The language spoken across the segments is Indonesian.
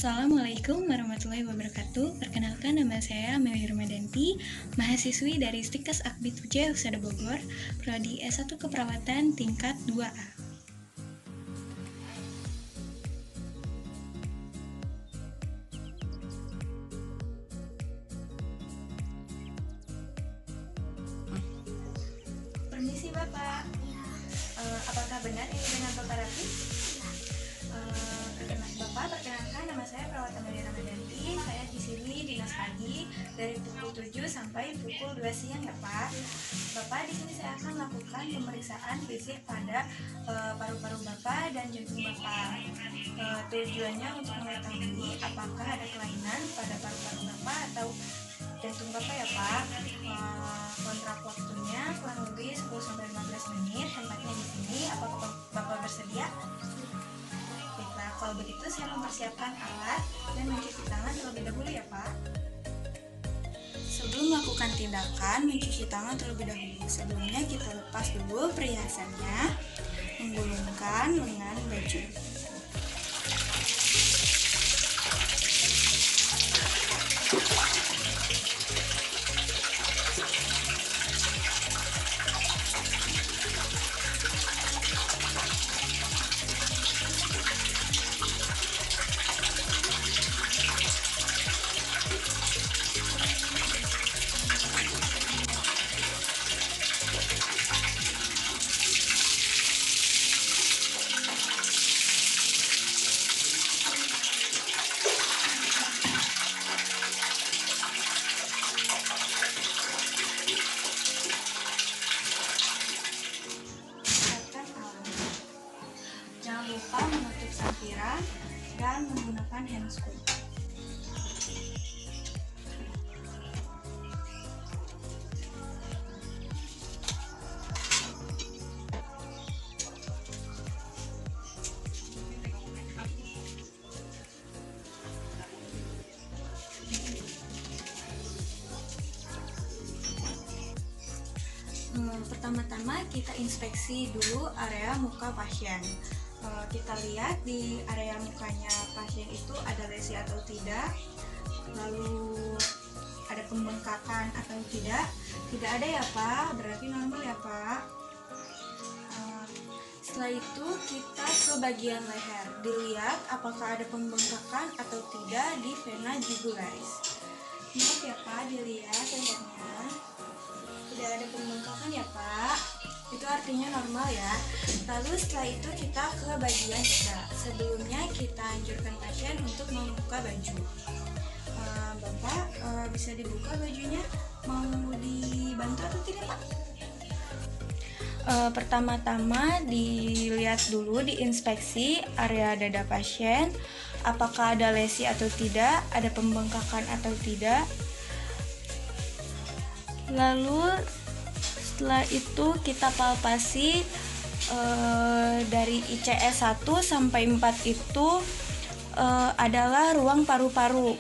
Assalamualaikum warahmatullahi wabarakatuh. Perkenalkan, nama saya Amelia Ramadanti, mahasiswi dari Stikes Akbid UJ Husada Bogor, Prodi S1 Keperawatan tingkat 2A. Permisi Bapak, apakah benar ini dengan Bapak Rafi? Perkenalkan, nama saya Perawat Amelia Ramadanti. Saya di sini dinas pagi dari pukul 7 sampai pukul 2 siang ya Pak. Bapak, di sini saya akan melakukan pemeriksaan fisik pada paru-paru Bapak dan jantung Bapak. Tujuannya untuk mengetahui apakah ada kelainan pada paru-paru Bapak atau jantung Bapak ya Pak. Kontrak waktunya kurang lebih 10-15 menit. Tempatnya di sini. Apakah Bapak bersedia? Baiklah, kalau begitu saya mempersiapkan alat dan mencuci tangan terlebih dahulu ya Pak. Sebelum melakukan tindakan mencuci tangan terlebih dahulu, sebelumnya kita lepas dulu perhiasannya, menggulungkan lengan baju. Jangan lupa menutup sampiran dan menggunakan handscoon. Pertama-tama kita inspeksi dulu area muka pasien. Kita lihat di area mukanya pasien itu ada lesi atau tidak, lalu ada pembengkakan atau tidak. Tidak ada ya Pak, berarti normal ya Pak. Setelah itu kita ke bagian leher, dilihat apakah ada pembengkakan atau tidak di vena jugularis. Maaf ya Pak, dilihat lehernya tidak ada pembengkakan ya Pak, itu artinya normal ya. Lalu setelah itu kita ke bagian dada. Sebelumnya kita anjurkan pasien untuk membuka baju. Bapak bisa dibuka bajunya, mau dibantu atau tidak Pak? Pertama-tama dilihat dulu, diinspeksi area dada pasien, apakah ada lesi atau tidak, ada pembengkakan atau tidak. Lalu setelah itu kita palpasi dari ICS 1 sampai 4 itu adalah ruang paru-paru.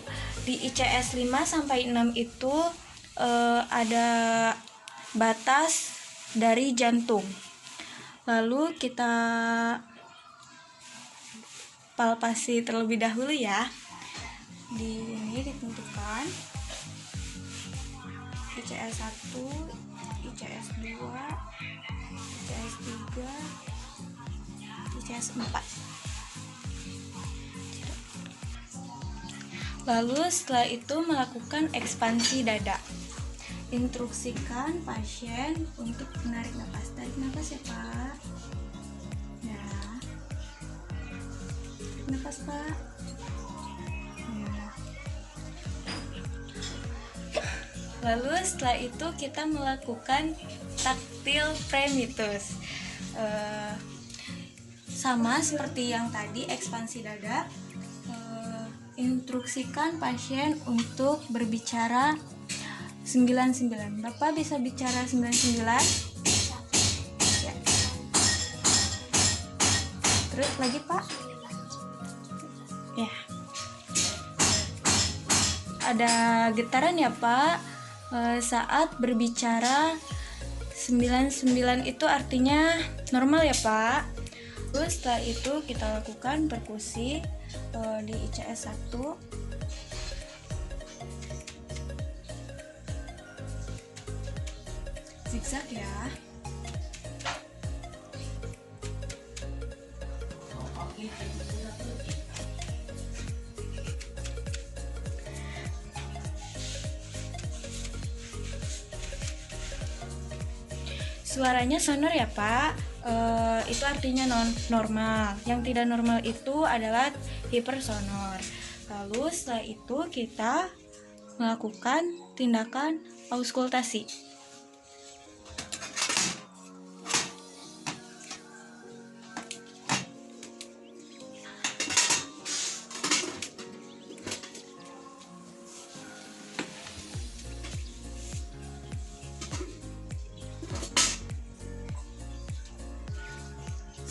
Di ICS 5 sampai 6 itu ada batas dari jantung. Lalu kita palpasi terlebih dahulu ya. Di ini ditentukan ICS 1, ICS 2, ICS 3, ICS 4. Lalu setelah itu melakukan ekspansi dada. Instruksikan pasien untuk menarik napas. Tarik napas ya Pak. Ya. Napas Pak. Ya. Lalu setelah itu kita melakukan taktil fremitus. Sama seperti yang tadi ekspansi dada. Instruksikan pasien untuk berbicara 99. Bapak bisa bicara 99? Ya. Terus lagi Pak? Ya. Ada getaran ya Pak? Saat berbicara 99 itu artinya normal ya Pak. Terus setelah itu kita lakukan perkusi di ICS 1. Zigzag ya. Suaranya sonor ya Pak. Itu artinya normal. Yang tidak normal itu adalah hipersonor. Lalu setelah itu kita melakukan tindakan auskultasi.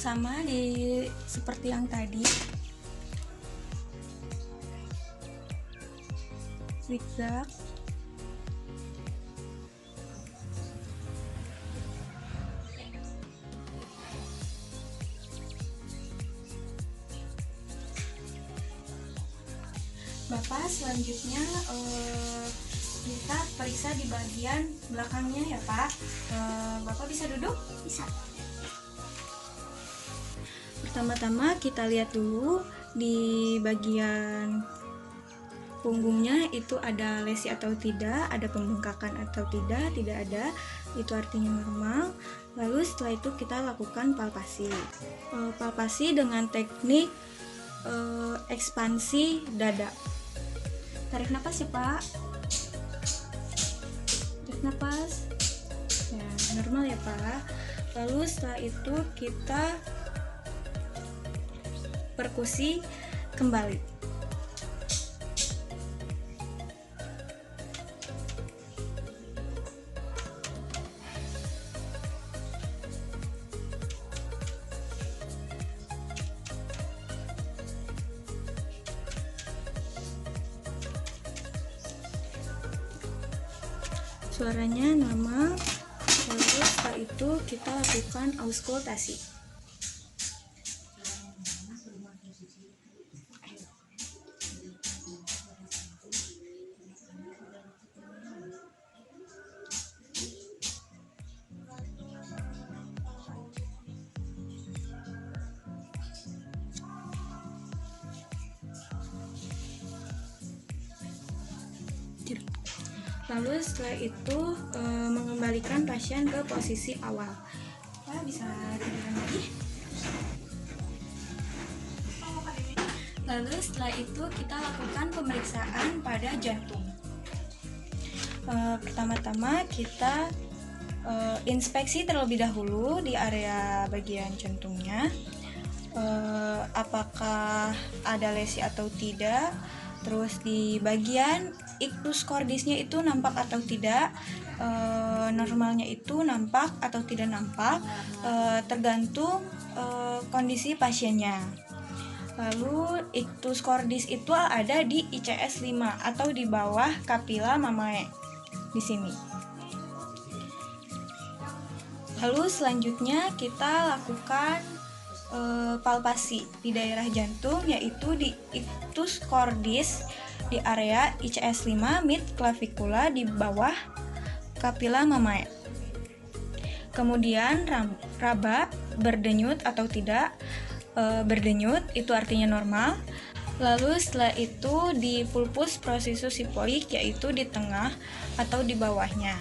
Sama seperti yang tadi, zigzag. Bapak, selanjutnya kita periksa di bagian belakangnya ya Pak. Bapak bisa duduk? Bisa. Pertama-tama kita lihat dulu di bagian punggungnya itu ada lesi atau tidak, ada pembengkakan atau tidak ada, itu artinya normal. Lalu setelah itu kita lakukan palpasi. Palpasi dengan teknik ekspansi dada. Tarik nafas ya Pak. Tarik nafas. Ya, normal ya Pak. Lalu setelah itu kita perkusi kembali. Suaranya normal. Lalu setelah itu kita lakukan auskultasi. Lalu setelah itu mengembalikan pasien ke posisi awal. Pak, bisa tiduran lagi. Lalu setelah itu kita lakukan pemeriksaan pada jantung. Pertama-tama kita inspeksi terlebih dahulu di area bagian jantungnya. Apakah ada lesi atau tidak. Terus di bagian ictus cordisnya itu nampak atau tidak, normalnya itu nampak atau tidak nampak, tergantung kondisi pasiennya. Lalu ictus cordis itu ada di ICS 5 atau di bawah capilla mammae di sini. Lalu selanjutnya kita lakukan palpasi di daerah jantung, yaitu di ictus cordis di area ICS 5 mid clavicula di bawah capilla mammae. Kemudian raba berdenyut atau tidak. Berdenyut itu artinya normal. Lalu setelah itu di pulpus processus hipoik, yaitu di tengah atau di bawahnya.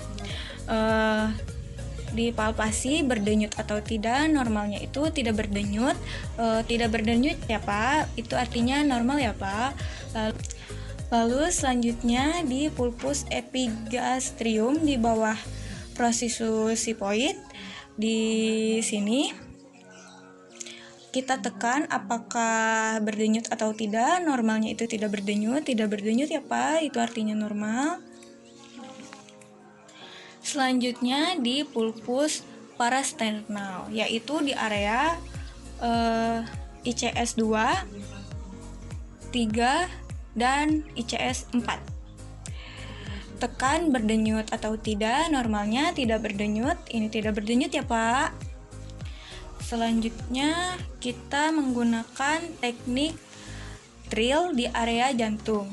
Di palpasi berdenyut atau tidak, normalnya itu tidak berdenyut. Tidak berdenyut ya Pak, itu artinya normal ya Pak. Lalu selanjutnya di pulpus epigastrium di bawah processus hipoid, di sini kita tekan apakah berdenyut atau tidak. Normalnya itu tidak berdenyut ya Pak, itu artinya normal. Selanjutnya di pulpus parasternal, yaitu di area ICS 2, 3, dan ICS 4. Tekan berdenyut atau tidak, normalnya tidak berdenyut, ini tidak berdenyut ya Pak. Selanjutnya kita menggunakan teknik ventril di area jantung.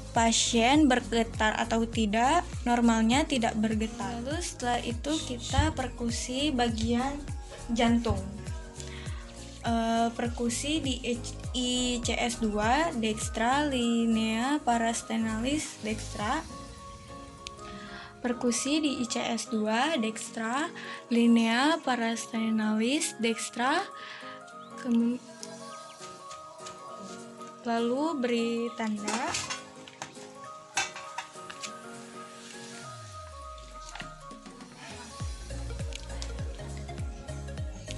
Pasien bergetar atau tidak, normalnya tidak bergetar. Lalu setelah itu kita perkusi bagian jantung. Perkusi di ICS 2, dextra, linea parastenalis dextra. Perkusi di ICS 2, dextra, linea parastenalis dextra. Lalu beri tanda.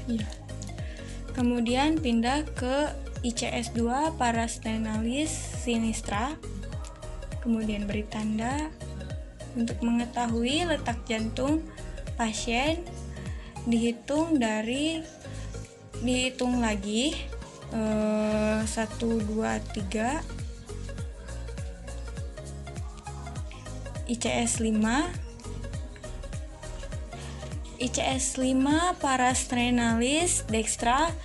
Ya. Kemudian pindah ke ICS 2 parastenalis sinistra. Kemudian beri tanda. Untuk mengetahui letak jantung pasien dihitung lagi 1, 2, 3. ICS 5 parastenalis dextra.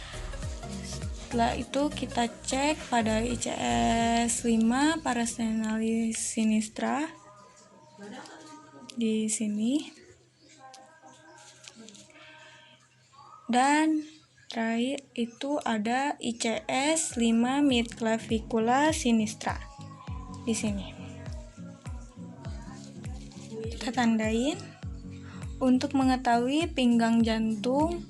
Setelah itu kita cek pada ICS 5 parastenalis sinistra di sini. Dan terakhir itu ada ICS 5 midclavicula sinistra di sini. Kita tandain. Untuk mengetahui pinggang jantung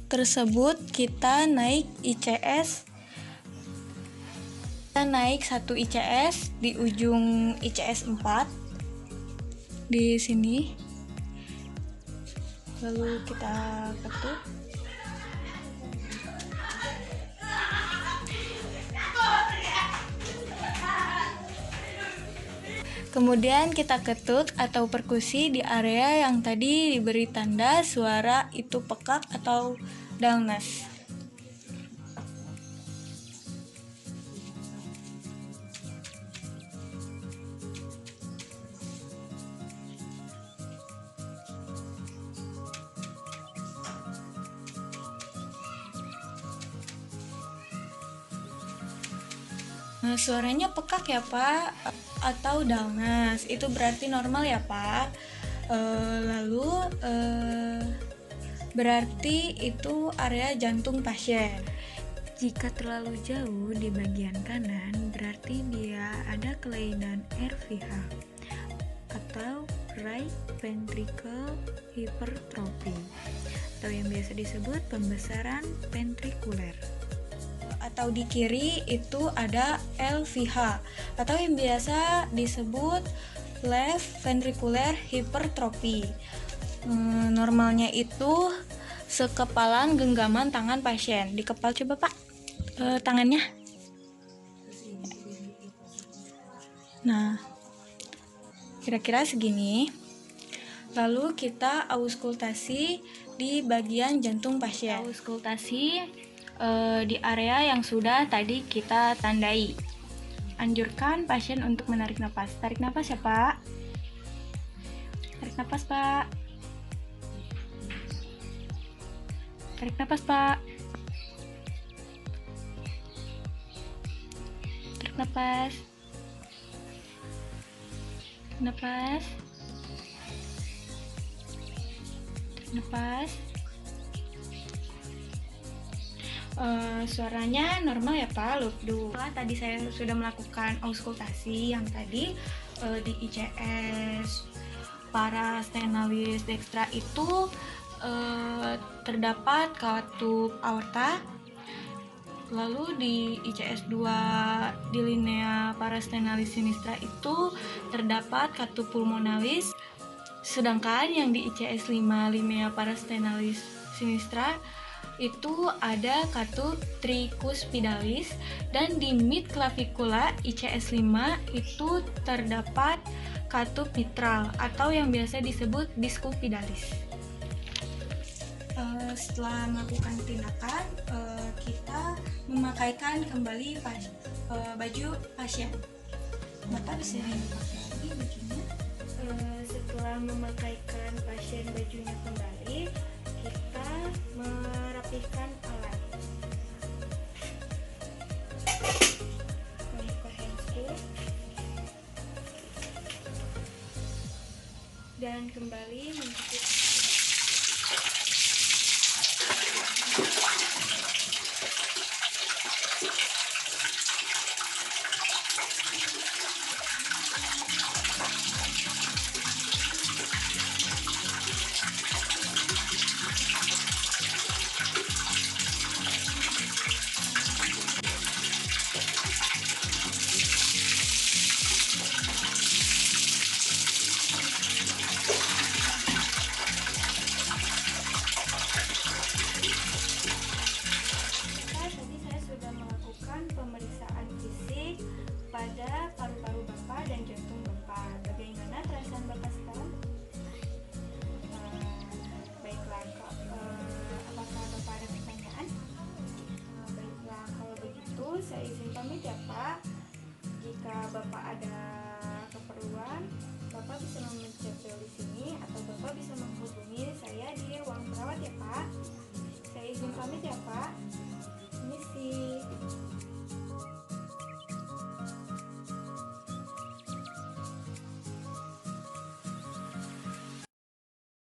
tersebut, kita naik 1 ICS di ujung ICS 4 di sini. Lalu kita ketuk. Kemudian kita ketut atau perkusi di area yang tadi diberi tanda suara itu pekak atau dullness. Nah, suaranya pekak ya Pak, atau dullness, itu berarti normal ya Pak. Lalu berarti itu area jantung pasien. Jika terlalu jauh di bagian kanan, berarti dia ada kelainan RVH atau right ventricle hypertrophy, atau yang biasa disebut pembesaran ventrikuler. Atau di kiri itu ada LVH atau yang biasa disebut left ventricular hypertrophy. Normalnya itu sekepalan genggaman tangan pasien. Dikepal coba Pak tangannya. Nah, kira-kira segini. Lalu kita auskultasi di bagian jantung pasien. Auskultasi di area yang sudah tadi kita tandai. Anjurkan pasien untuk menarik napas. Tarik napas ya Pak. Tarik napas Pak. Tarik napas Pak. Tarik napas. Tarik napas. Tarik napas. Suaranya normal ya Pak, Lupdu. Tadi saya sudah melakukan auskultasi yang tadi di ICS parastenalis dextra itu terdapat katup aorta. Lalu di ICS 2 di linea parastenalis sinistra itu terdapat katup pulmonalis. Sedangkan yang di ICS 5 linea parastenalis sinistra itu ada katup tricuspidalis, dan di midclavicula ICS 5 itu terdapat katup mitral atau yang biasa disebut discupidalis. Setelah melakukan tindakan, kita memakaikan kembali baju pasien. Bapak bisa dipakai lagi bajunya. Setelah memakaikan pasien bajunya kembali, kita merapihkan alat. kembali mencuci. Tadi saya sudah melakukan pemeriksaan fisik pada paru-paru Bapak dan jantung Bapak. Bagaimana perasaan Bapak sekarang? Baiklah, apakah Bapak ada pertanyaan? Baiklah, kalau begitu saya izin pamit ya Pak. Jika Bapak ada keperluan, Bapak bisa memencet bel di sini atau Bapak bisa